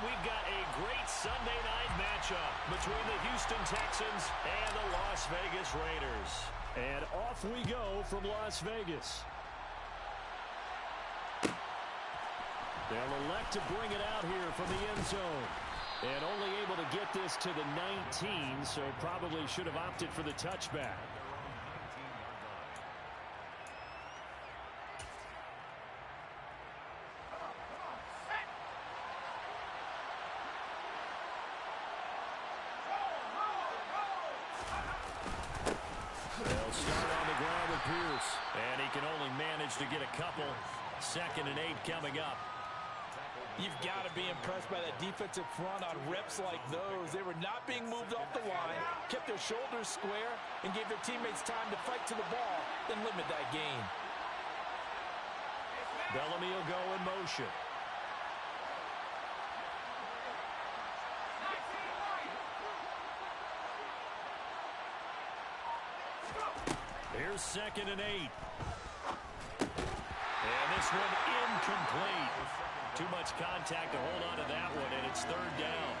we've got a great Sunday night matchup between the Houston Texans and the Las Vegas Raiders. And off we go from Las Vegas. They'll elect to bring it out here from the end zone. And only able to get this to the 19, so probably should have opted for the touchback. They'll start on the ground with Pierce. And he can only manage to get a couple. 2nd and 8 coming up. You've got to be impressed by that defensive front on reps like those. They were not being moved off the line, kept their shoulders square, and gave their teammates time to fight to the ball, then limit that gain. Bellamy will go in motion. Here's 2nd and 8. And this one incomplete. Too much contact to hold on to that one, and it's 3rd down.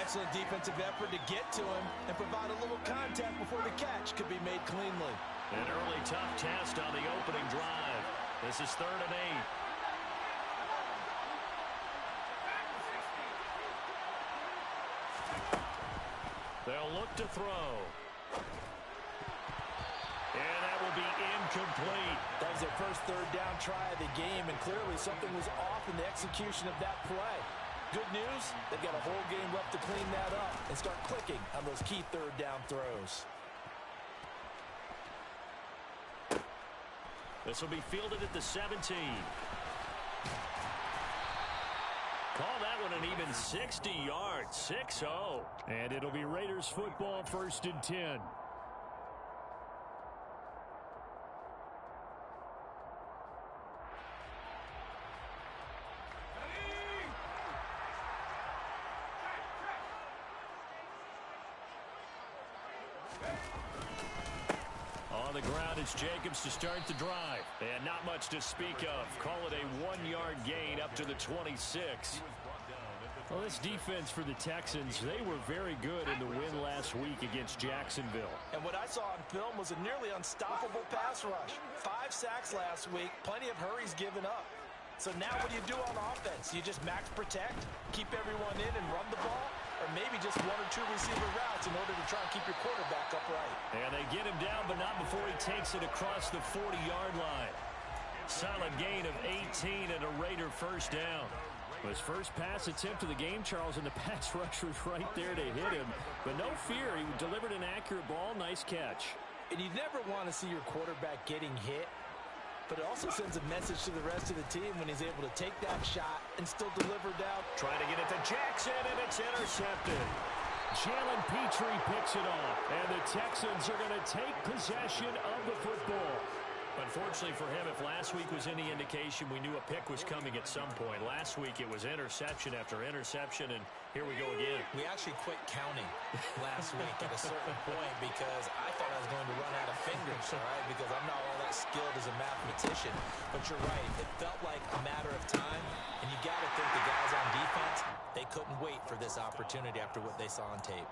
Excellent defensive effort to get to him and provide a little contact before the catch could be made cleanly. An early tough test on the opening drive. This is 3rd and 8. They'll look to throw. And that will be incomplete. That was their first 3rd down try of the game, and clearly something was off in the execution of that play. Good news, they've got a whole game left to clean that up and start clicking on those key 3rd down throws. This will be fielded at the 17. Call that one an even 60 yards, 6-0. And it'll be Raiders football, 1st and 10. On the ground, it's Jacobs to start the drive. And not much to speak of. Call it a 1-yard gain up to the 26. Well, this defense for the Texans, they were very good in the win last week against Jacksonville. And what I saw on film was a nearly unstoppable pass rush. 5 sacks last week, plenty of hurries given up. So now what do you do on offense? You just max protect, keep everyone in and run the ball? Or maybe just 1 or 2 receiver routes in order to try and keep your quarterback upright. And they get him down, but not before he takes it across the 40-yard line. Solid gain of 18 and a Raider 1st down. His first pass attempt of the game, Charles, and the pass rush was right there to hit him. But no fear, he delivered an accurate ball. Nice catch. And you never want to see your quarterback getting hit. But it also sends a message to the rest of the team when he's able to take that shot and still deliver down. Trying to get it to Jackson, and it's intercepted. Jalen Petrie picks it off, and the Texans are going to take possession of the football. Unfortunately for him, if last week was any indication, we knew a pick was coming at some point. Last week it was interception after interception, and here we go again. We actually quit counting last week at a certain point because I thought I was going to run out of fingers, all right, because I'm not all that skilled as a mathematician. But you're right, it felt like a matter of time, and you got to think the guys on defense, they couldn't wait for this opportunity after what they saw on tape.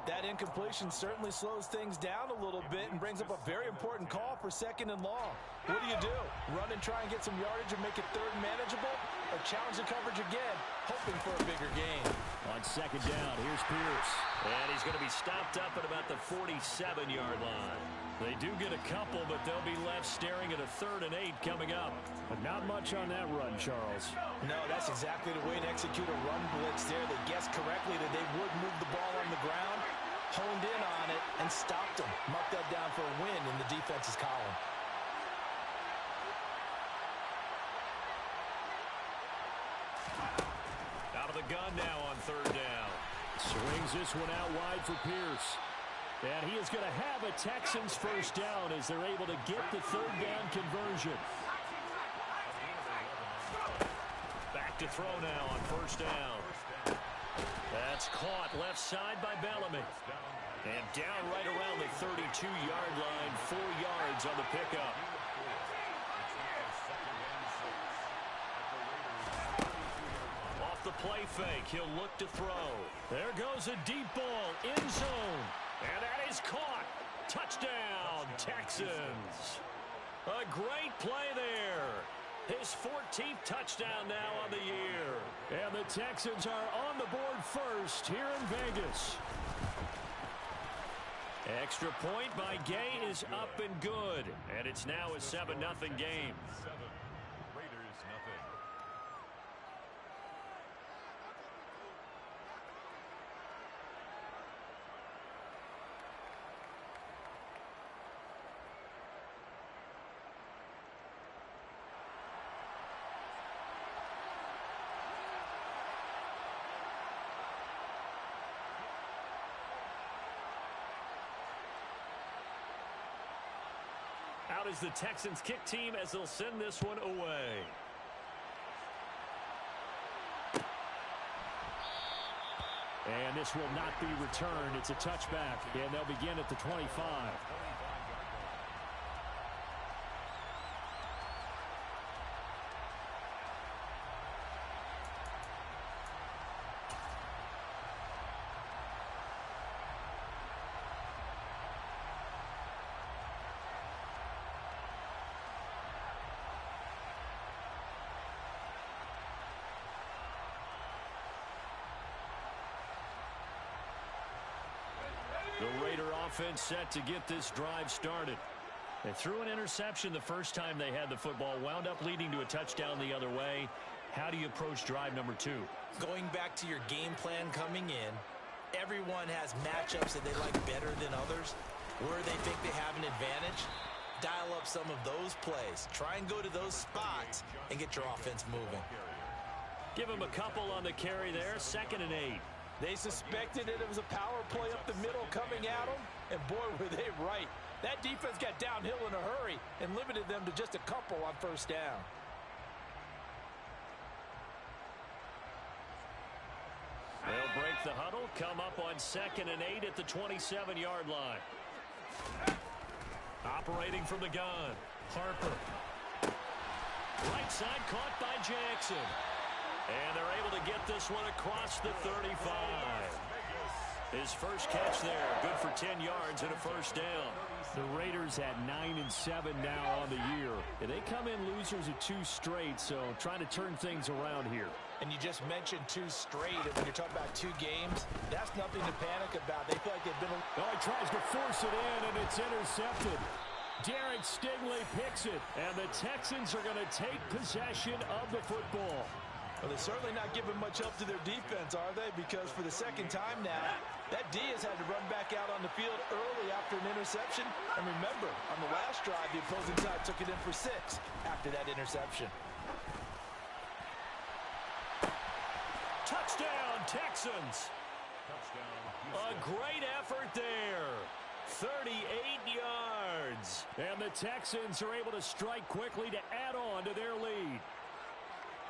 That incompletion certainly slows things down a little bit and brings up a very important call for 2nd and long. What do? Run and try and get some yardage and make it 3rd manageable? Or challenge the coverage again, hoping for a bigger gain? On 2nd down, here's Pierce. And he's going to be stopped up at about the 47-yard line. They do get a couple, but they'll be left staring at a 3rd and 8 coming up. But not much on that run, Charles. No, that's exactly the way to execute a run blitz there. They guessed correctly that they would move the ball on the ground, honed in on it, and stopped them. Mark that down for a win in the defense's column. Out of the gun now on 3rd down. Swings this one out wide for Pierce. And he is going to have a Texans 1st down as they're able to get the 3rd down conversion. Back to throw now on 1st down. That's caught left side by Bellamy. And down right around the 32-yard line, 4 yards on the pickup. Off the the play fake. He'll look to throw. There goes a deep ball. End zone. And that is caught. Touchdown, Texans. A great play there. His 14th touchdown now on the year. And the Texans are on the board first here in Vegas. Extra point by Gay is up and good. And it's now a 7-0 game. Raiders, nothing. Out is the Texans kick team as they'll send this one away. And this will not be returned. It's a touchback, and they'll begin at the 25. The Raider offense set to get this drive started. They threw an interception the first time they had the football, wound up leading to a touchdown the other way. How do you approach drive number 2? Going back to your game plan coming in, everyone has matchups that they like better than others. Where they think they have an advantage, dial up some of those plays. Try and go to those spots and get your offense moving. Give him a couple on the carry there, 2nd and 8. They suspected that it was a power play up the middle coming at them, and boy, were they right. That defense got downhill in a hurry and limited them to just a couple on first down. They'll break the huddle, come up on 2nd and 8 at the 27-yard line. Operating from the gun, Harper. Right side caught by Jackson. And they're able to get this one across the 35. His first catch there, good for 10 yards and a first down. The Raiders at 9-7 now on the year. They come in losers of 2 straight, so trying to turn things around here. And you just mentioned 2 straight, and when you're talking about 2 games, that's nothing to panic about. They feel like they've been... Oh, he tries to force it in, and it's intercepted. Derek Stingley picks it, and the Texans are going to take possession of the football. Well, they're certainly not giving much help to their defense, are they? Because for the second time now, that D has had to run back out on the field early after an interception. And remember, on the last drive, the opposing side took it in for 6 after that interception. Touchdown, Texans. A great effort there. 38 yards. And the Texans are able to strike quickly to add on to their lead.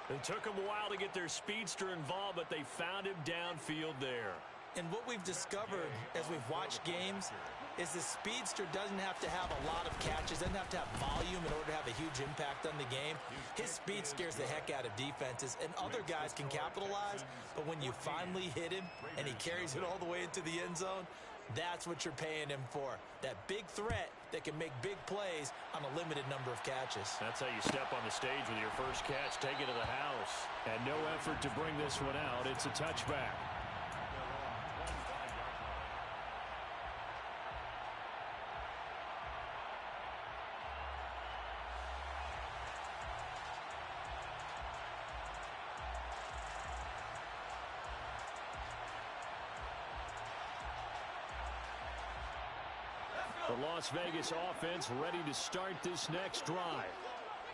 It took them a while to get their speedster involved, but they found him downfield there. And what we've discovered as we've watched games is the speedster doesn't have to have a lot of catches, doesn't have to have volume in order to have a huge impact on the game. His speed scares the heck out of defenses, and other guys can capitalize, but when you finally hit him and he carries it all the way into the end zone, that's what you're paying him for. That big threat that can make big plays on a limited number of catches. That's how you step on the stage with your first catch. Take it to the house. And no effort to bring this one out. It's a touchback. The Las Vegas offense ready to start this next drive.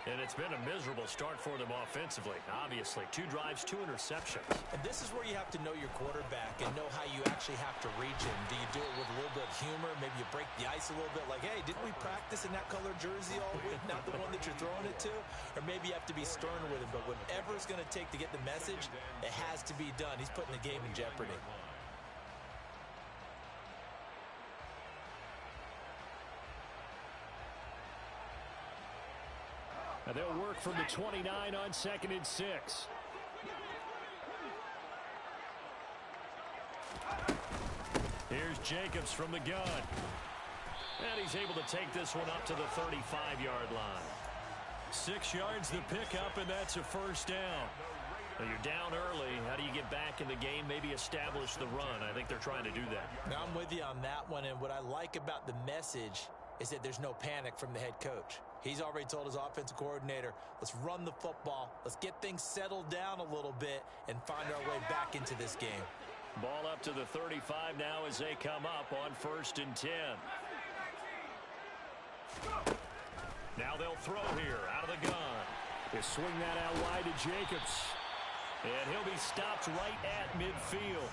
And it's been a miserable start for them offensively. Obviously, 2 drives, 2 interceptions. And this is where you have to know your quarterback and know how you actually have to reach him. Do you do it with a little bit of humor? Maybe you break the ice a little bit like, hey, didn't we practice in that color jersey all week? Not the one that you're throwing it to? Or maybe you have to be stern with him. But whatever it's going to take to get the message, it has to be done. He's putting the game in jeopardy. And they'll work from the 29 on 2nd and 6. Here's Jacobs from the gun. And he's able to take this one up to the 35-yard line. 6 yards the pickup, and that's a first down. Well, you're down early. How do you get back in the game, maybe establish the run? I think they're trying to do that. Now, I'm with you on that one, and what I like about the message is that there's no panic from the head coach. He's already told his offensive coordinator, let's run the football, let's get things settled down a little bit and find our way back into this game. Ball up to the 35 now as they come up on 1st and 10. Now they'll throw here out of the gun. They swing that out wide to Jacobs. And he'll be stopped right at midfield.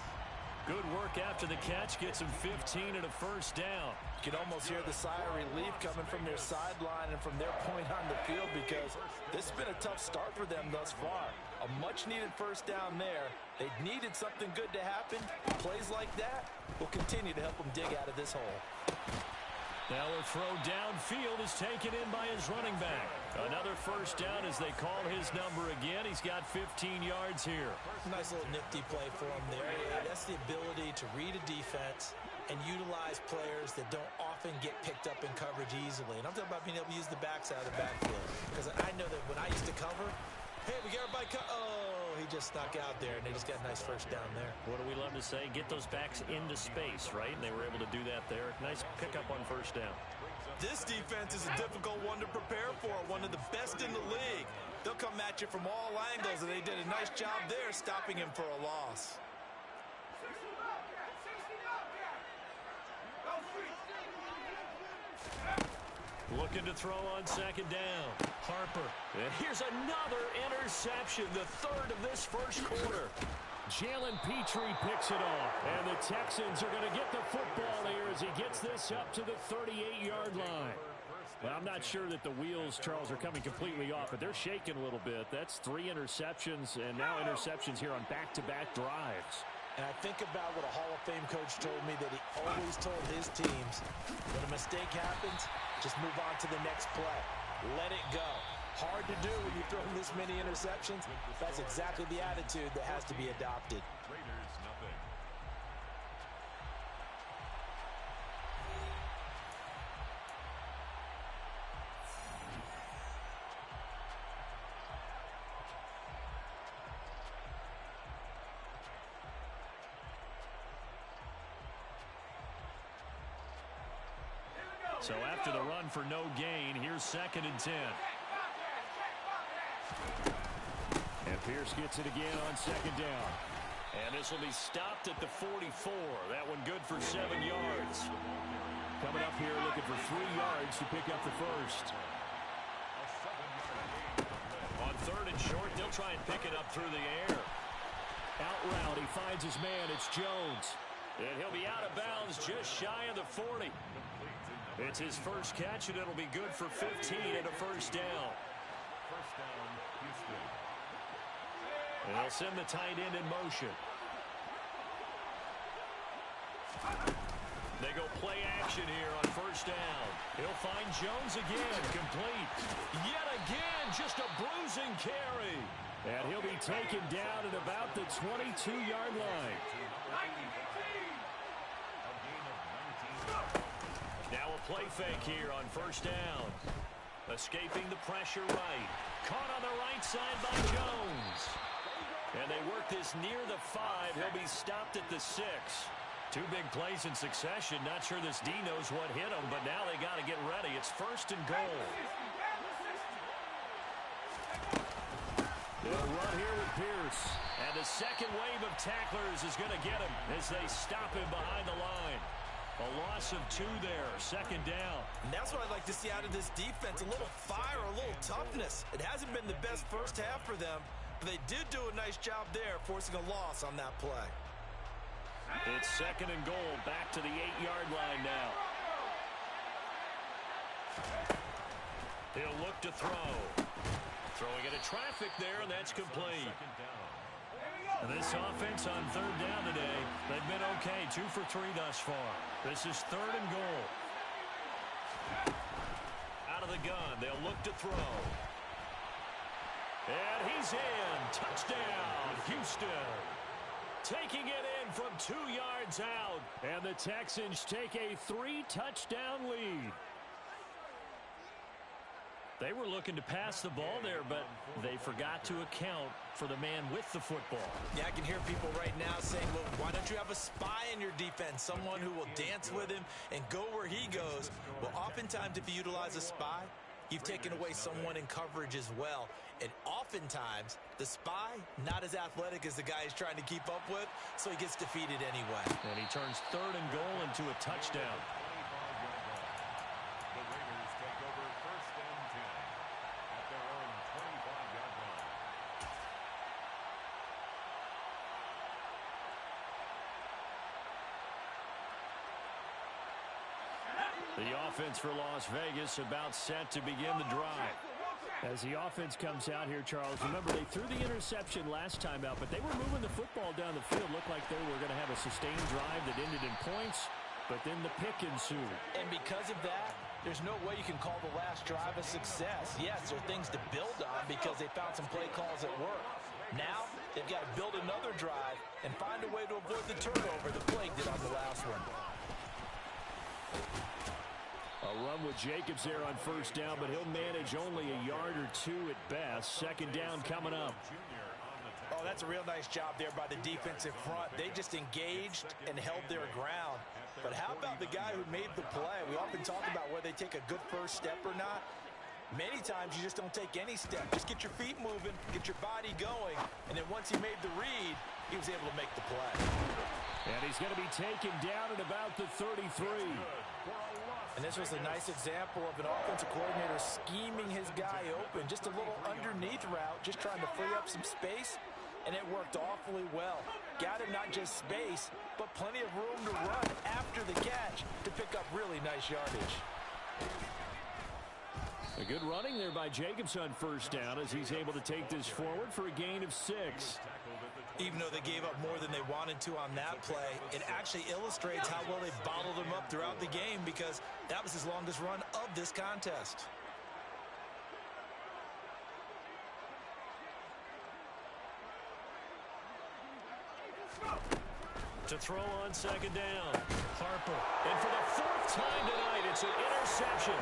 Good work after the catch. Gets him 15 and a first down. You can almost hear the sigh of relief coming from their sideline and from their point on the field, because this has been a tough start for them thus far. A much-needed first down there. They needed something good to happen. Plays like that will continue to help them dig out of this hole. Now a throw downfield is taken in by his running back. Another first down as they call his number again. He's got 15 yards here. Nice little nifty play for him there. That's the ability to read a defense and utilize players that don't often get picked up in coverage easily. And I'm talking about being able to use the backside of the backfield. Because I know that when I used to cover, hey, we got everybody oh, he just snuck out there, and they just got a nice first down there. What do we love to say? Get those backs into space, right? And they were able to do that there. Nice pickup on first down. This defense is a difficult one to prepare for, one of the best in the league. They'll come at you from all angles, and they did a nice job there stopping him for a loss. Looking to throw on 2nd down. Harper. And here's another interception, the 3rd of this first quarter. Jalen Petrie picks it off. And the Texans are going to get the football here as he gets this up to the 38-yard line. Well, I'm not sure that the wheels, Charles, are coming completely off, but they're shaking a little bit. That's 3 interceptions, and now interceptions here on back-to-back drives. And I think about what a Hall of Fame coach told me, that he always told his teams, when a mistake happens, just move on to the next play. Let it go. Hard to do when you throw this many interceptions. That's exactly the attitude that has to be adopted. Raiders, nothing. So after the run for no gain, here's 2nd and 10. And Pierce gets it again on 2nd down. And this will be stopped at the 44. That one good for 7 yards. Coming up here looking for 3 yards to pick up the first. On 3rd and short, they'll try and pick it up through the air. Out route, he finds his man. It's Jones. And he'll be out of bounds just shy of the 40. It's his first catch, and it'll be good for 15 and a first down. First down, Houston. And they'll send the tight end in motion. They go play action here on first down. He'll find Jones again, complete. Yet again, just a bruising carry. And he'll be taken down at about the 22-yard line. Now a play fake here on first down. Escaping the pressure right. Caught on the right side by Jones. And they work this near the 5. He'll be stopped at the 6. 2 big plays in succession. Not sure this D knows what hit him, but now they got to get ready. It's 1st and goal. They'll run here with Pierce. And the second wave of tacklers is going to get him as they stop him behind the line. A loss of 2 there, 2nd down. And that's what I'd like to see out of this defense, a little fire, a little toughness. It hasn't been the best first half for them, but they did do a nice job there, forcing a loss on that play. It's 2nd and goal, back to the 8-yard line now. He'll look to throw. Throwing into traffic there, and that's complete. And this offense on 3rd down today, they've been okay, 2 for 3 thus far. This is 3rd and goal. Out of the gun, they'll look to throw. And he's in. Touchdown, Houston. taking it in from 2 yards out. And the Texans take a 3-touchdown lead. They were looking to pass the ball there, but they forgot to account for the man with the football. Yeah, I can hear people right now saying, well, why don't you have a spy in your defense, someone who will dance with him and go where he goes? Well, oftentimes if you utilize a spy, you've taken away someone in coverage as well. And oftentimes, the spy, not as athletic as the guy he's trying to keep up with, so he gets defeated anyway. And he turns 3rd and goal into a touchdown. The Raiders take over 1st and 10 at their own 25-yard line. The offense for Las Vegas about set to begin the drive. As the offense comes out here, Charles, remember they threw the interception last time out, but they were moving the football down the field. Looked like they were going to have a sustained drive that ended in points, but then the pick ensued. And because of that, there's no way you can call the last drive a success. Yes, there are things to build on because they found some play calls that work. Now, they've got to build another drive and find a way to avoid the turnover the plague did on the last one. A run with Jacobs there on 1st down, but he'll manage only a yard or 2 at best. 2nd down coming up. Oh, that's a real nice job there by the defensive front. They just engaged and held their ground. But how about the guy who made the play? We often talk about whether they take a good first step or not. Many times you just don't take any step. Just get your feet moving, get your body going, and then once he made the read, he was able to make the play. And he's going to be taken down at about the 33. And this was a nice example of an offensive coordinator scheming his guy open. Just a little underneath route, just trying to free up some space, and it worked awfully well. Got him not just space, but plenty of room to run after the catch to pick up really nice yardage. A good running there by Jacobs on 1st down as he's able to take this forward for a gain of 6. Even though they gave up more than they wanted to on that play, it actually illustrates how well they bottled him up throughout the game because that was his longest run of this contest. To throw on 2nd down, Harper. And for the 4th time tonight, it's an interception.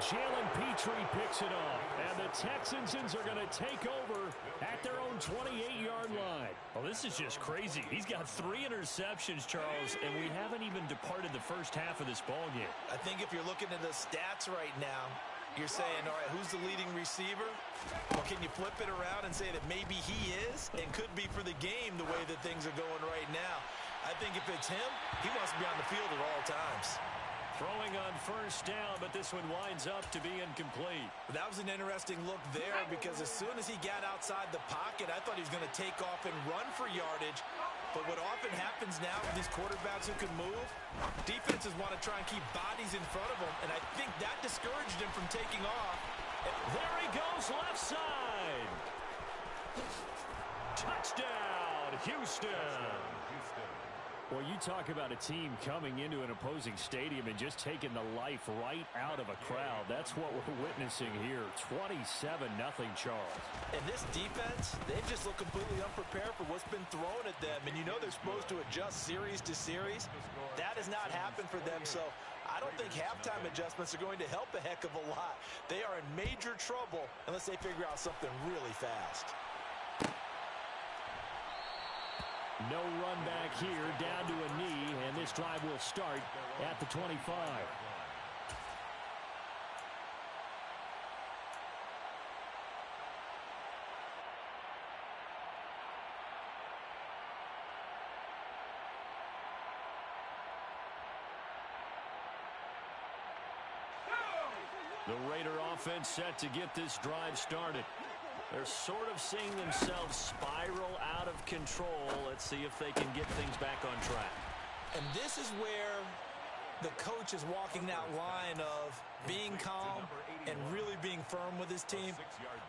Jalen Petrie picks it off, and the Texans are going to take over at their own 28-yard line. Well, this is just crazy. He's got 3 interceptions, Charles, and we haven't even departed the first half of this ballgame. I think if you're looking at the stats right now, you're saying, all right, who's the leading receiver? Well, can you flip it around and say that maybe he is and could be for the game the way that things are going right now? I think if it's him, he wants to be on the field at all times. Throwing on 1st down, but this one winds up to be incomplete. That was an interesting look there because as soon as he got outside the pocket, I thought he was going to take off and run for yardage. But what often happens now with these quarterbacks who can move, defenses want to try and keep bodies in front of them, and I think that discouraged him from taking off. There he goes, left side. Touchdown, Houston. Well, you talk about a team coming into an opposing stadium and just taking the life right out of a crowd. That's what we're witnessing here. 27-0 Charles. And this defense, they've just looked completely unprepared for what's been thrown at them. And you know they're supposed to adjust series to series. That has not happened for them. So I don't think halftime adjustments are going to help a heck of a lot. They are in major trouble unless they figure out something really fast. No run back here, down to a knee, and this drive will start at the 25. The Raider offense set to get this drive started. They're sort of seeing themselves spiral out of control. Let's see if they can get things back on track. And this is where the coach is walking that line of being calm and really being firm with his team.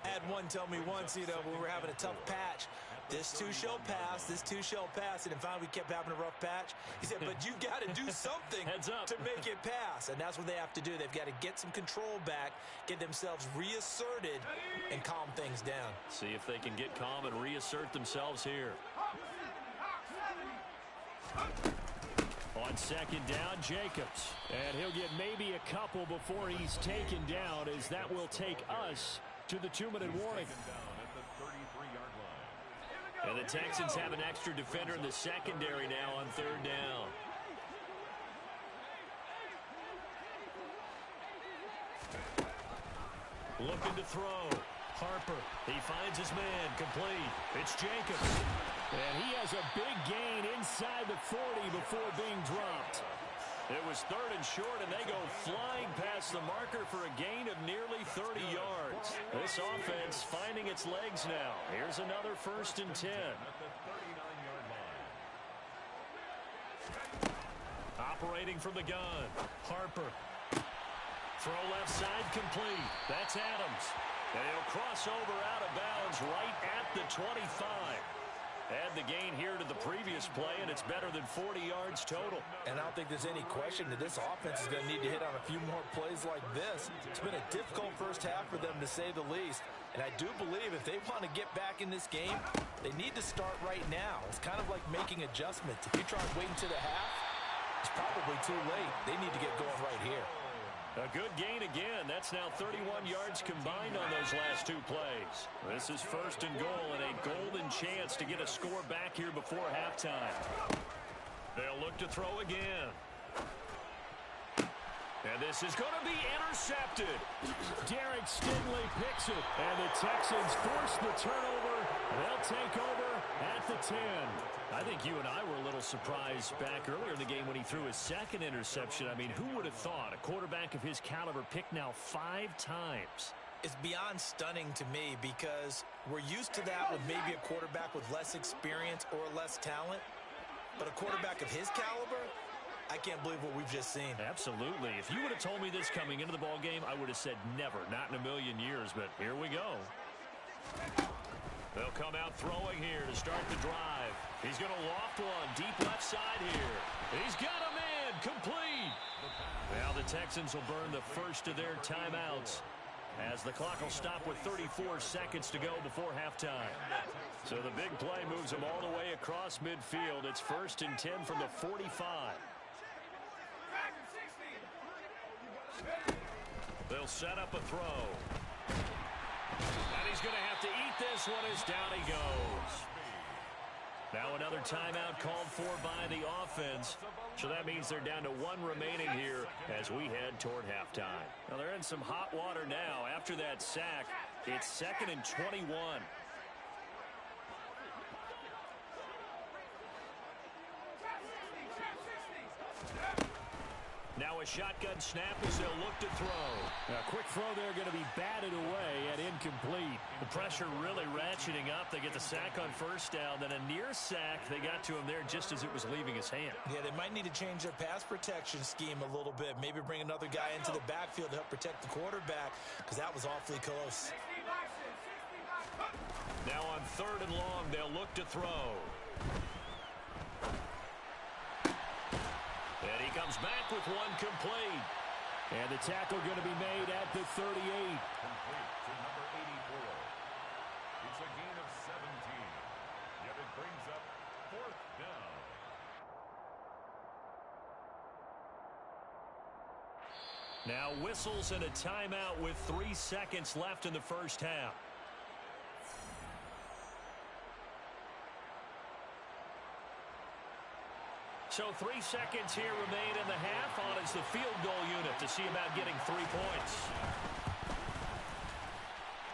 I had one tell me once, you know, when we were having a tough patch, this too shall pass, this too shall pass. And then finally we kept having a rough patch. He said, but you've got to do something Heads up. to make it pass. And that's what they have to do. They've got to get some control back, get themselves reasserted, and calm things down. See if they can get calm and reassert themselves here. On second down, Jacobs. And he'll get maybe a couple before he's taken down, as that will take us to the 2-minute warning. And the Texans have an extra defender in the secondary now on third down. Looking to throw. Harper. He finds his man. Complete. It's Jacobs. And he has a big gain inside the 40 before being dropped. It was third and short, and they go flying past the marker for a gain of nearly 30 yards. This offense finding its legs now. Here's another 1st and 10. Operating from the gun. Harper. Throw left side complete. That's Adams. And he'll cross over out of bounds right at the 25. Add the gain here to the previous play, and it's better than 40 yards total. And I don't think there's any question that this offense is going to need to hit on a few more plays like this. It's been a difficult first half for them, to say the least. And I do believe if they want to get back in this game, they need to start right now. It's kind of like making adjustments. If you try waiting to the half, it's probably too late. They need to get going right here. A good gain again. That's now 31 yards combined on those last two plays. This is 1st and goal and a golden chance to get a score back here before halftime. They'll look to throw again. And this is going to be intercepted. Derek Stingley picks it, and the Texans force the turnover. They'll take over at the 10. I think you and I were a little surprised back earlier in the game when he threw his second interception. I mean, who would have thought a quarterback of his caliber picked now 5 times? It's beyond stunning to me because we're used to that with maybe a quarterback with less experience or less talent. But a quarterback of his caliber, I can't believe what we've just seen. Absolutely. If you would have told me this coming into the ball game, I would have said never, not in a million years. But here we go. They'll come out throwing here to start the drive. He's going to loft one deep left side here. He's got him in. Complete. Now the Texans will burn the first of their timeouts as the clock will stop with 34 seconds to go before halftime. So the big play moves them all the way across midfield. It's 1st and 10 from the 45. They'll set up a throw. And he's going to have to eat this one as down he goes. Now another timeout called for by the offense. So that means they're down to 1 remaining here as we head toward halftime. Now they're in some hot water now. After that sack, it's 2nd and 21. Now a shotgun snap as they'll look to throw. A quick throw there going to be batted away and incomplete. The pressure really ratcheting up. They get the sack on 1st down. Then a near sack. They got to him there just as it was leaving his hand. Yeah, they might need to change their pass protection scheme a little bit. Maybe bring another guy into the backfield to help protect the quarterback because that was awfully close. Now on 3rd and long, they'll look to throw. And he comes back with one complete. And the tackle going to be made at the 38. Complete to number 84. It's a gain of 17. Yet it brings up 4th down. Now whistles and a timeout with 3 seconds left in the first half. So 3 seconds here remain in the half. On is the field goal unit to see about getting 3 points.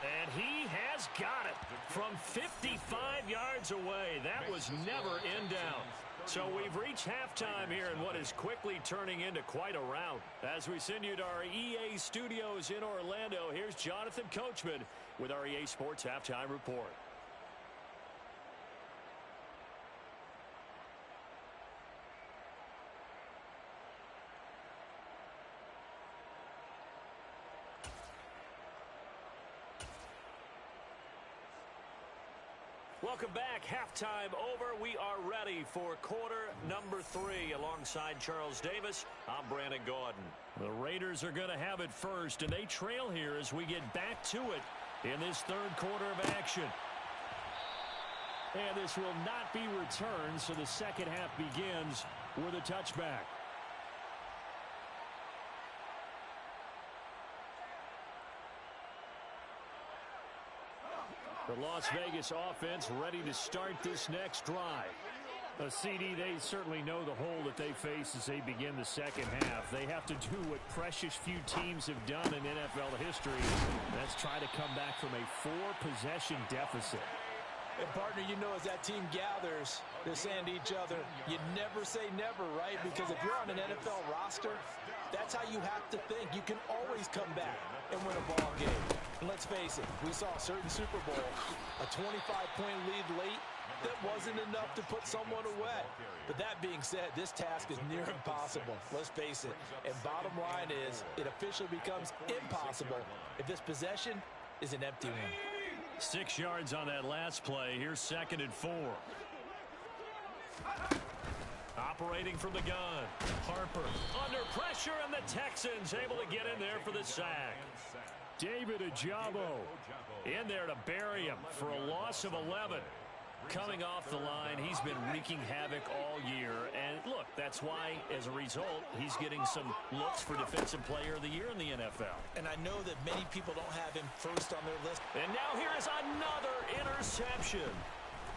And he has got it from 55 yards away. That was never in doubt. So we've reached halftime here in what is quickly turning into quite a rout. As we send you to our EA studios in Orlando, here's Jonathan Coachman with our EA Sports Halftime Report. Welcome back. Halftime over. We are ready for quarter number 3. Alongside Charles Davis, I'm Brandon Gaudin. The Raiders are going to have it first, and they trail here as we get back to it in this 3rd quarter of action. And this will not be returned, so the second half begins with a touchback. The Las Vegas offense ready to start this next drive. A CD, they certainly know the hole that they face as they begin the second half. They have to do what precious few teams have done in NFL history. That's try to come back from a 4-possession deficit. And partner, you know, as that team gathers, they're saying to each other, you never say never, right? Because if you're on an NFL roster, that's how you have to think. You can always come back and win a ball game. And let's face it, we saw a certain Super Bowl, a 25-point lead late, that wasn't enough to put someone away. But that being said, this task is near impossible. Let's face it. And bottom line is, it officially becomes impossible if this possession is an empty one. 6 yards on that last play. Here's 2nd and 4. Operating from the gun. Harper under pressure, and the Texans able to get in there for the sack. David Ojabo in there to bury him for a loss of 11. Coming off the line, he's been wreaking havoc all year. And look, that's why, as a result, he's getting some looks for Defensive Player of the Year in the NFL. And I know that many people don't have him first on their list. And now here is another interception.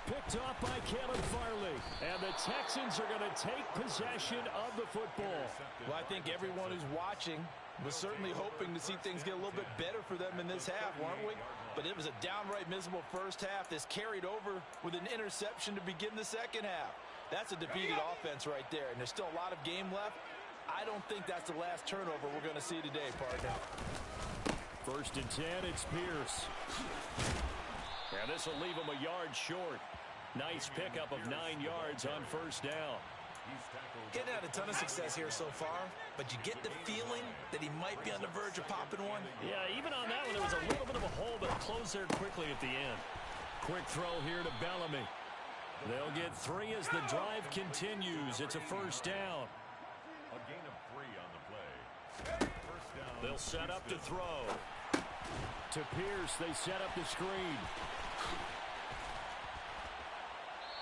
Picked off by Caleb Farley. And the Texans are going to take possession of the football. Well, I think everyone who's watching was certainly hoping to see things get a little bit better for them in this half, weren't we? But it was a downright miserable first half. This carried over with an interception to begin the second half. That's a defeated offense right there, and there's still a lot of game left. I don't think that's the last turnover we're going to see today, partner. 1st and 10, it's Pierce. And this will leave him a yard short. Nice pickup of 9 yards on 1st down. Getting had a ton of success here so far, but you get the feeling that he might be on the verge of popping one. Yeah, even on that one, there was a little bit of a hole, but it closed there quickly at the end. Quick throw here to Bellamy. They'll get 3 as the drive continues. It's a 1st down. A gain of 3 on the play. First down. They'll set up to throw. To Pierce, they set up the screen.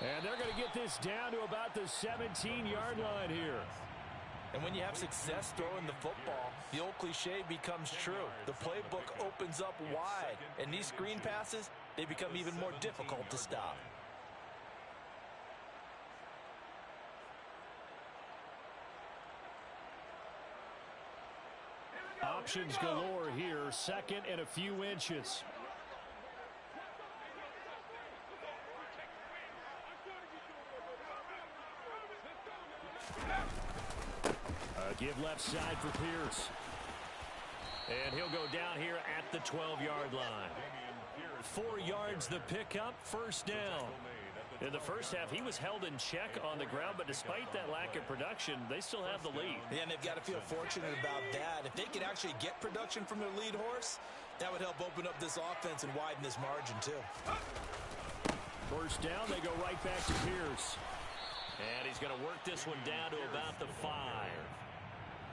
And they're going to get this down to about the 17-yard line here. And when you have success throwing the football, the old cliche becomes true. The playbook opens up wide, and these screen passes, they become even more difficult to stop. Options galore here. 2nd and a few inches. Give left side for Pierce. And he'll go down here at the 12-yard line. 4 yards the pickup, 1st down. In the first half, he was held in check on the ground, but despite that lack of production, they still have the lead. Yeah, and they've got to feel fortunate about that. If they could actually get production from their lead horse, that would help open up this offense and widen this margin, too. 1st down, they go right back to Pierce. And he's going to work this one down to about the 5.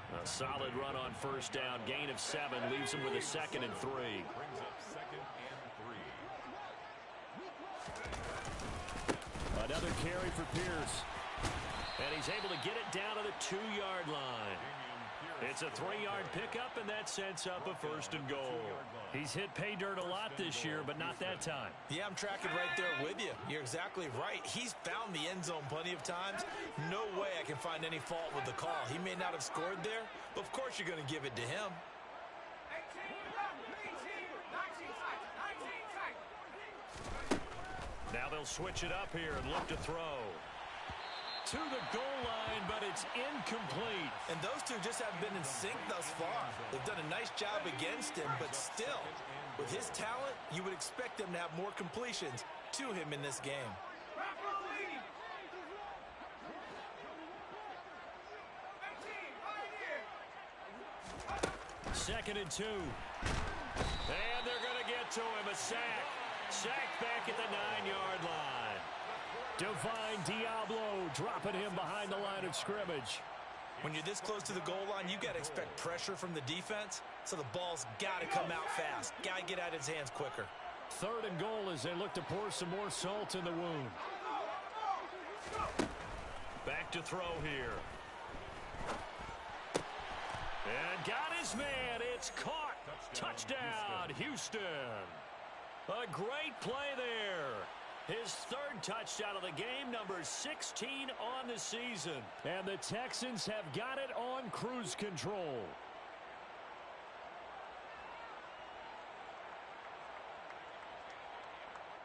A solid run on 1st down. Gain of 7 leaves him with a 2nd and 3. Brings up 2nd and 3. Another carry for Pierce. And he's able to get it down to the 2-yard line. It's a 3-yard pickup, and that sets up a 1st and goal. He's hit pay dirt a lot this year, but not that time. Yeah, I'm tracking right there with you. You're exactly right. He's found the end zone plenty of times. No way I can find any fault with the call. He may not have scored there, but of course you're going to give it to him. Now they'll switch it up here and look to throw. To the goal line, but it's incomplete. And those two just haven't been in sync thus far. They've done a nice job against him, but still, with his talent, you would expect them to have more completions to him in this game. 2nd and 2. And they're going to get to him. A sack. Sack back at the 9-yard line. Divine Diablo dropping him behind the line of scrimmage. When you're this close to the goal line, you got to expect pressure from the defense, so the ball's got to come out fast. Got to get out of his hands quicker. 3rd and goal as they look to pour some more salt in the wound. Back back to throw here. And got his man. It's caught. Touchdown, Houston. A great play there. His third touchdown of the game, number 16 on the season. And the Texans have got it on cruise control.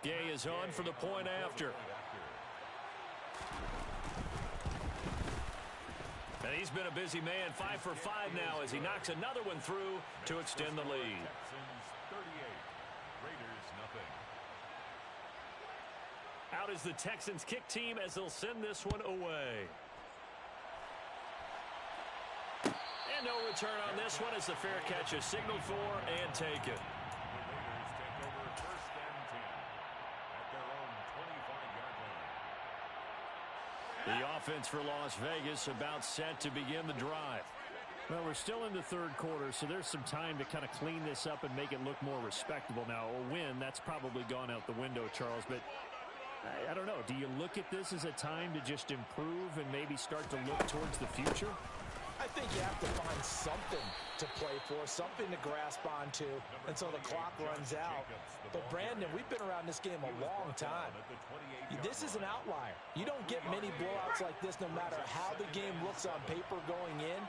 Gay is on for the point after. And he's been a busy man, 5 for 5 now as he knocks another one through to extend the lead. Texans 38, Raiders nothing. Out is the Texans kick team as they'll send this one away. And no return on this one as the fair catch is signaled for and taken. The Raiders take over first and 10 at their own 25-yard line. The offense for Las Vegas about set to begin the drive. Well, we're still in the third quarter, so there's some time to kind of clean this up and make it look more respectable. Now, a win, that's probably gone out the window, Charles, but I don't know. Do you look at this as a time to just improve and maybe start to look towards the future? I think you have to find something to play for, something to grasp onto until the clock runs out. But, Brandon, we've been around this game a long time. This is an outlier. You don't get many blowouts like this no matter how the game looks on paper going in.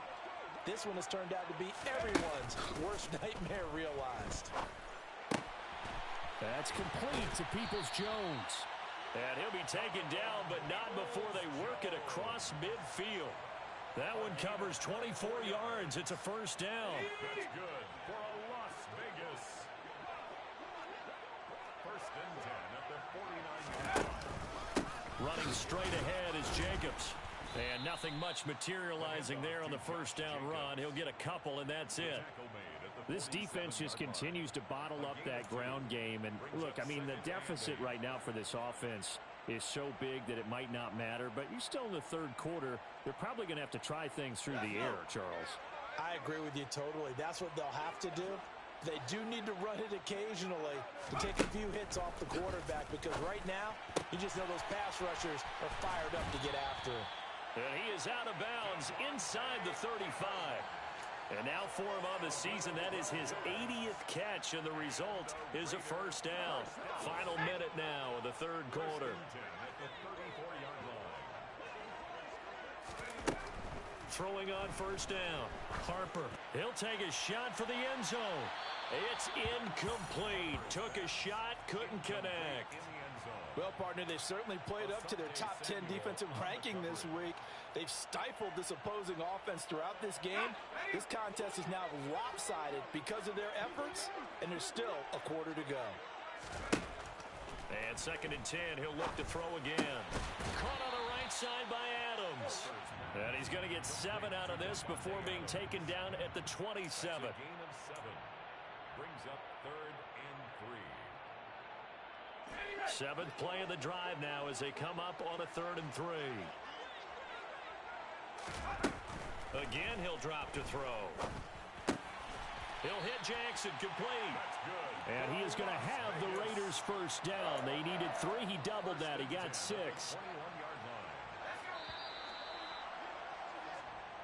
This one has turned out to be everyone's worst nightmare realized. That's complete to Peoples-Jones. And he'll be taken down, but not before they work it across midfield. That one covers 24 yards. It's a first down. That's good for a Las Vegas. First and 10 at the 49-yard line. Running straight ahead is Jacobs. And nothing much materializing there on the first down run. He'll get a couple, and that's it. This defense just continues to bottle up that ground game. And look, I mean, the deficit right now for this offense is so big that it might not matter. But you're still in the third quarter. They're probably going to have to try things through the air, Charles. I agree with you totally. That's what they'll have to do. They do need to run it occasionally to take a few hits off the quarterback, because right now, you just know those pass rushers are fired up to get after him. And he is out of bounds inside the 35. And now for him on the season, that is his 80th catch, and the result is a first down. Final minute now of the third quarter. Throwing on first down. Harper, he'll take a shot for the end zone. It's incomplete. Took a shot, couldn't connect. Well, partner, they've certainly played up to their top 10 defensive ranking this week. They've stifled this opposing offense throughout this game. This contest is now lopsided because of their efforts, and there's still a quarter to go. And second and 10, he'll look to throw again. Caught on the right side by Adams. And he's going to get 7 out of this before being taken down at the 27. Gain of 7. Brings up third and 3. Seventh play of the drive now as they come up on a 3rd and 3. Again, he'll drop to throw. He'll hit Jackson, complete. And he is going to have the Raiders first down. They needed 3. He doubled that. He got 6.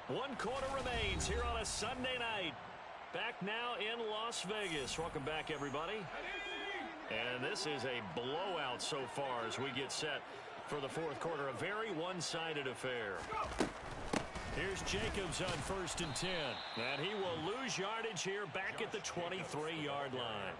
1 quarter remains here on a Sunday night. Back now in Las Vegas. Welcome back, everybody. And this is a blowout so far as we get set for the fourth quarter. A very one-sided affair. Here's Jacobs on 1st and 10. And he will lose yardage here back at the 23-yard line.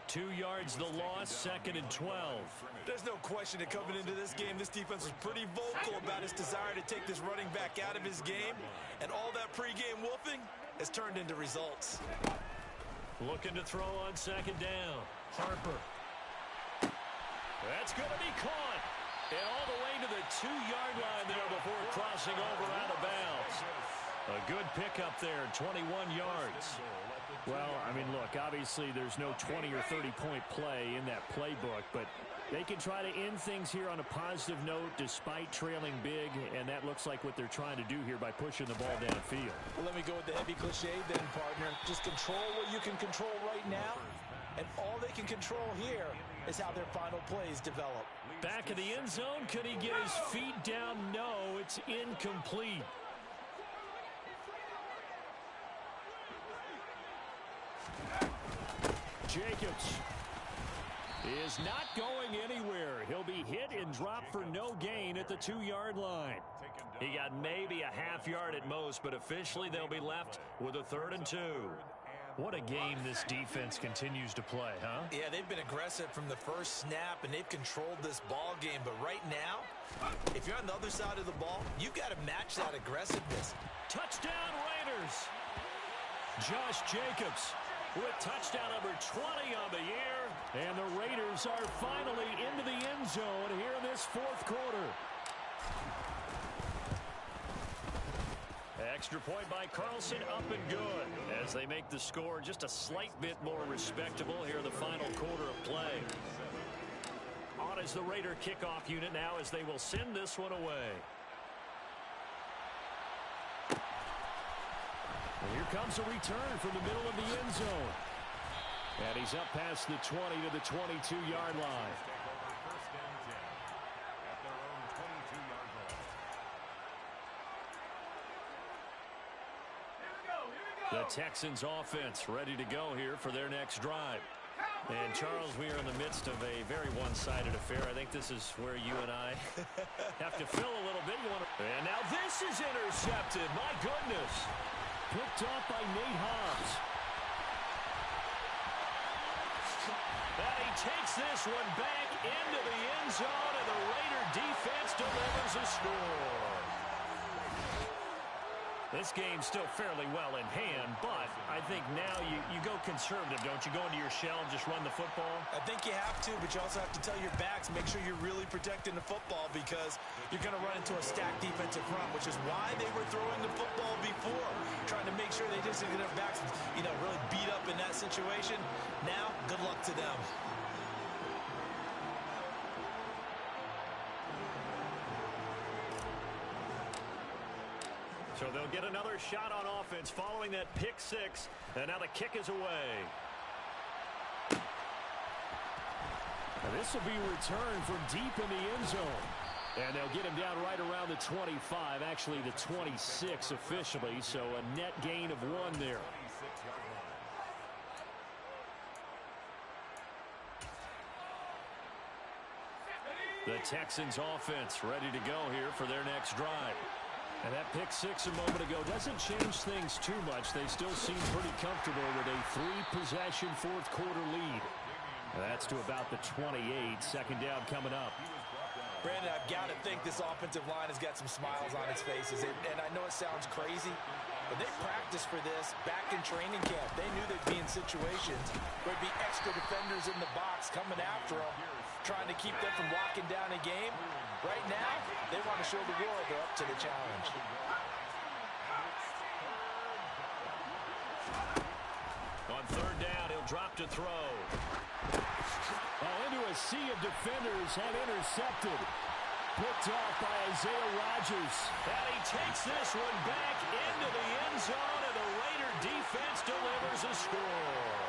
2 yards the loss, 2nd and 12. There's no question that coming into this game, this defense was pretty vocal about its desire to take this running back out of his game. And all that pregame wolfing has turned into results. Looking to throw on 2nd down. Harper. That's going to be caught. And all the way to the 2-yard line there before crossing over out of bounds. A good pickup there, 21 yards. Well, I mean, look, obviously there's no 20 or 30-point play in that playbook, but they can try to end things here on a positive note despite trailing big, and that looks like what they're trying to do here by pushing the ball downfield. Well, let me go with the heavy cliche then, partner. Just control what you can control right now. and all they can control here is how their final plays develop. Back in the end zone, could he get his feet down? No, it's incomplete. Jacobs is not going anywhere. He'll be hit and dropped for no gain at the 2-yard line. He got maybe a half yard at most, but officially they'll be left with a 3rd and 2. What a game this defense continues to play, huh? Yeah, they've been aggressive from the first snap, and they've controlled this ball game. But right now, if you're on the other side of the ball, you've got to match that aggressiveness. Touchdown Raiders! Josh Jacobs with touchdown number 20 on the year. And the Raiders are finally into the end zone here in this 4th quarter. Extra point by Carlson, up and good, as they make the score just a slight bit more respectable here in the final quarter of play. On is the Raider kickoff unit now as they will send this one away. And here comes a return from the middle of the end zone. And he's up past the 20 to the 22-yard line. The Texans offense ready to go here for their next drive. And Charles, we are in the midst of a very one-sided affair. I think this is where you and I have to fill a little bit. And now this is intercepted. My goodness. Picked off by Nate Hobbs. And he takes this one back into the end zone, and the Raider defense delivers a score. This game's still fairly well in hand, but I think now you go conservative, don't you? Go into your shell and just run the football? I think you have to, but you also have to tell your backs, make sure you're really protecting the football because you're going to run into a stacked defensive front, which is why they were throwing the football before, trying to make sure they just get their backs, really beat up in that situation. Now, good luck to them. So they'll get another shot on offense following that pick 6. And now the kick is away. And this will be returned from deep in the end zone. And they'll get him down right around the 25, actually the 26 officially. So a net gain of 1 there. The Texans offense ready to go here for their next drive. And that pick 6 a moment ago doesn't change things too much. They still seem pretty comfortable with a 3-possession 4th quarter lead. And that's to about the 28. 2nd down coming up. Brandon, I've got to think this offensive line has got some smiles on its faces. And I know it sounds crazy, but they practiced for this back in training camp. They knew they'd be in situations where there'd be extra defenders in the box coming after them, trying to keep them from locking down a game. Right now, they want to show the world they're up to the challenge. On 3rd down, he'll drop to throw. Into a sea of defenders and intercepted. Picked off by Isaiah Rodgers. And he takes this one back into the end zone, and the Raider defense delivers a score.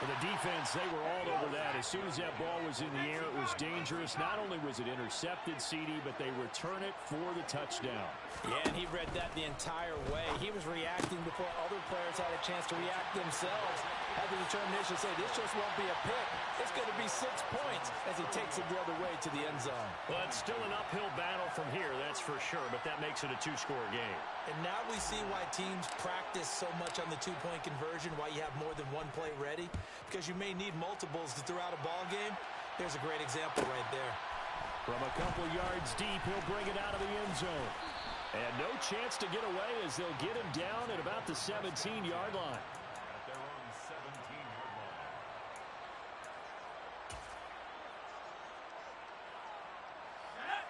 For the defense, they were all over that. As soon as that ball was in the air, it was dangerous. Not only was it intercepted, CD, but they return it for the touchdown. Yeah, and he read that the entire way. He was reacting before other players had a chance to react themselves. Had the determination to say, this just won't be a pick. It's going to be 6 points as he takes it the other way to the end zone. Well, it's still an uphill battle from here, that's for sure, but that makes it a 2-score game. And now we see why teams practice so much on the 2-point conversion, why you have more than one play ready, because you may need multiples to throw out a ball game. There's a great example right there. From a couple yards deep, he'll bring it out of the end zone. And no chance to get away as they'll get him down at about the 17-yard line. At their own 17-yard line.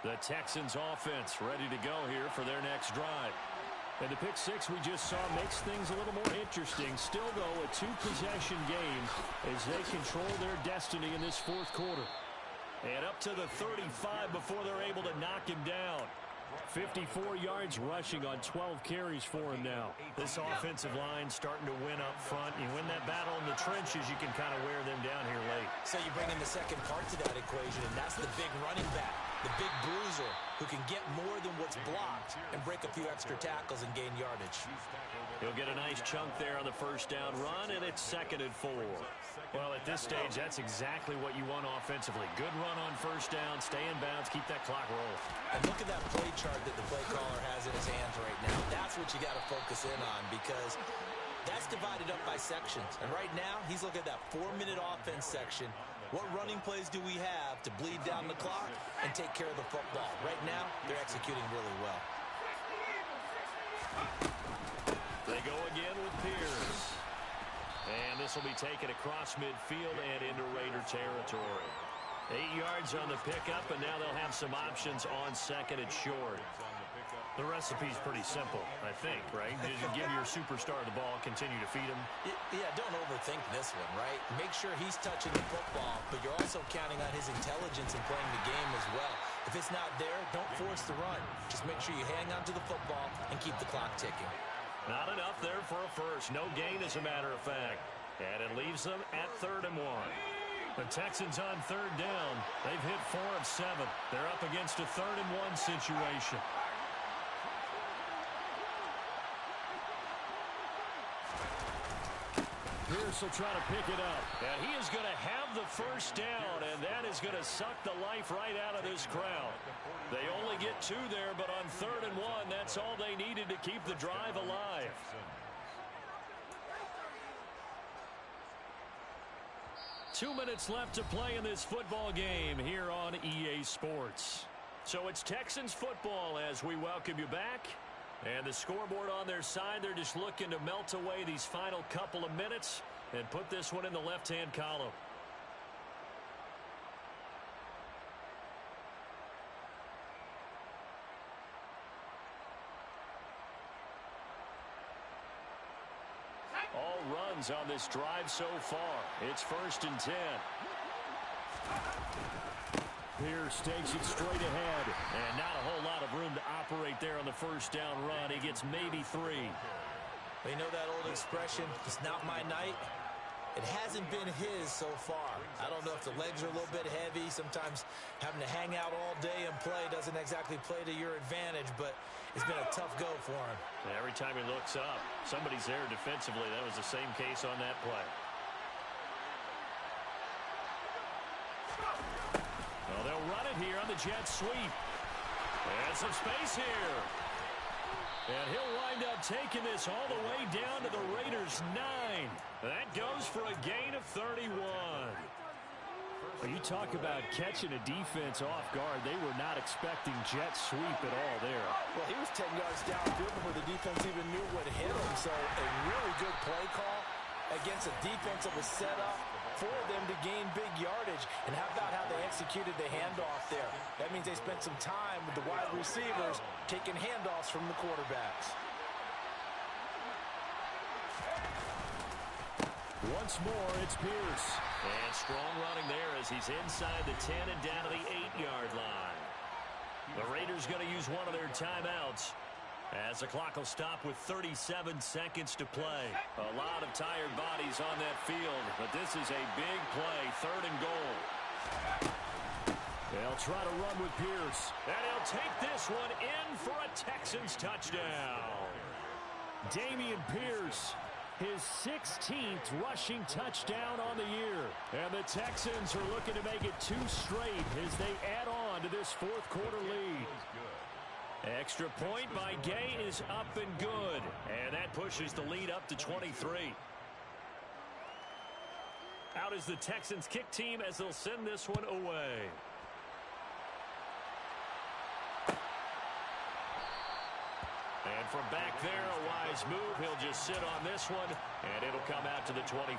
The Texans offense ready to go here for their next drive. And the pick 6 we just saw makes things a little more interesting. Still, though, a 2-possession game as they control their destiny in this 4th quarter. And up to the 35 before they're able to knock him down. 54 yards rushing on 12 carries for him now. This offensive line starting to win up front. You win that battle in the trenches, you can kind of wear them down here late. So you bring in the second part to that equation, and that's the big running back, the big bruiser, who can get more than what's blocked and break a few extra tackles and gain yardage. He'll get a nice chunk there on the first down run, and it's 2nd and 4. Well, at this stage, that's exactly what you want offensively. Good run on first down, stay in bounds, keep that clock rolling. And look at that play chart that the play caller has in his hands right now. That's what you got to focus in on, because that's divided up by sections. And right now, he's looking at that 4-minute offense section. What running plays do we have to bleed down the clock and take care of the football? Right now, they're executing really well. They go again with Pierce. And this will be taken across midfield and into Raider territory. 8 yards on the pickup, and now they'll have some options on 2nd and short. The recipe's pretty simple, I think, right? Just give your superstar the ball, continue to feed him. Yeah, don't overthink this one, right? Make sure he's touching the football, but you're also counting on his intelligence in playing the game as well. If it's not there, don't force the run. Just make sure you hang on to the football and keep the clock ticking. Not enough there for a first. No gain, as a matter of fact. And it leaves them at 3rd and 1. The Texans on 3rd down. They've hit 4 of 7. They're up against a 3rd and 1 situation. Pierce will try to pick it up. And he is going to have the first down, and that is going to suck the life right out of this crowd. They only get 2 there, but on 3rd and 1, that's all they needed to keep the drive alive. Two minutes left to play in this football game here on EA Sports. So it's Texans football as we welcome you back. And the scoreboard on their side, they're just looking to melt away these final couple of minutes and put this one in the left-hand column. All runs on this drive so far. It's 1st and 10. Pierce takes it straight ahead. And not a whole lot of room to operate there on the first down run. He gets maybe 3. Well, you know that old expression, it's not my night? It hasn't been his so far. I don't know if the legs are a little bit heavy. Sometimes having to hang out all day and play doesn't exactly play to your advantage, but it's been a tough go for him. And every time he looks up, somebody's there defensively. That was the same case on that play. Well, they'll run it here on the jet sweep. And some space here. And he'll wind up taking this all the way down to the Raiders' 9. That goes for a gain of 31. Well, you talk about catching a defense off guard. They were not expecting jet sweep at all there. Well, he was 10 yards downfield before the defense even knew what hit him. So a really good play call against a defense that was set up for them to gain big yardage. And how about how they executed the handoff there? That means they spent some time with the wide receivers taking handoffs from the quarterbacks. Once more, it's Pierce. And strong running there as he's inside the 10 and down to the 8-yard line. The Raiders going to use one of their timeouts as the clock will stop with 37 seconds to play. A lot of tired bodies on that field, but this is a big play, 3rd and goal. They'll try to run with Pierce. And he'll take this one in for a Texans touchdown. Dameon Pierce, his 16th rushing touchdown on the year. And the Texans are looking to make it 2 straight as they add on to this 4th quarter lead. Extra point by Gay is up and good. And that pushes the lead up to 23. Out is the Texans kick team as they'll send this one away. And from back there, a wise move. He'll just sit on this one, and it'll come out to the 25.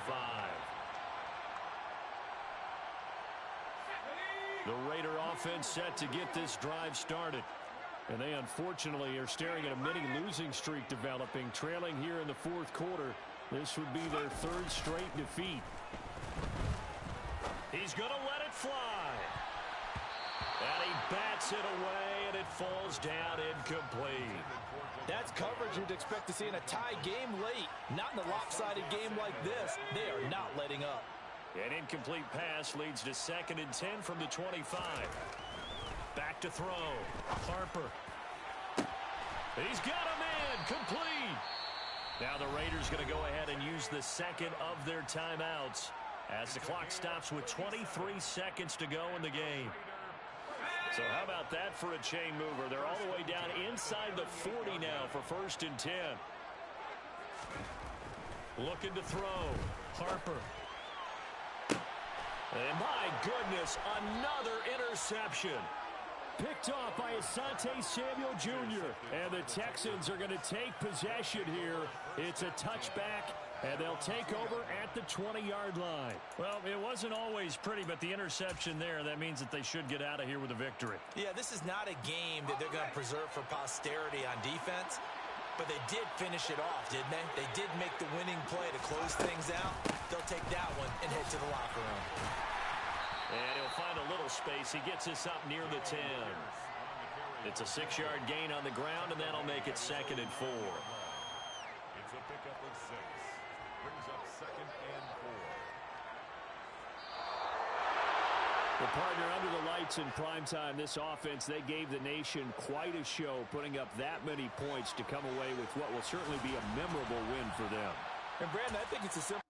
The Raider offense set to get this drive started. And they unfortunately are staring at a mini losing streak developing, trailing here in the 4th quarter. This would be their 3rd straight defeat. He's going to let it fly. And he bats it away, and it falls down incomplete. That's coverage you'd expect to see in a tie game late. Not in a lopsided game like this. They are not letting up. An incomplete pass leads to 2nd and 10 from the 25. Back to throw. Harper. He's got a man. Complete. Now the Raiders going to go ahead and use the second of their timeouts as the clock stops with 23 seconds to go in the game. So how about that for a chain mover? They're all the way down inside the 40 now for 1st and 10. Looking to throw. Harper. And my goodness, another interception. Picked off by Asante Samuel Jr. And the Texans are going to take possession here. It's a touchback, and they'll take over at the 20-yard line. Well, it wasn't always pretty, but the interception there, that means that they should get out of here with a victory. Yeah, this is not a game that they're going to preserve for posterity on defense, but they did finish it off, didn't they? They did make the winning play to close things out. They'll take that one and head to the locker room. And he'll find a little space. He gets us up near the 10. It's a 6-yard gain on the ground, and that'll make it 2nd and 4. It's a pickup of 6. Brings up 2nd and 4. The partner under the lights in primetime, this offense, they gave the nation quite a show, putting up that many points to come away with what will certainly be a memorable win for them. And, Brandon, I think it's a simple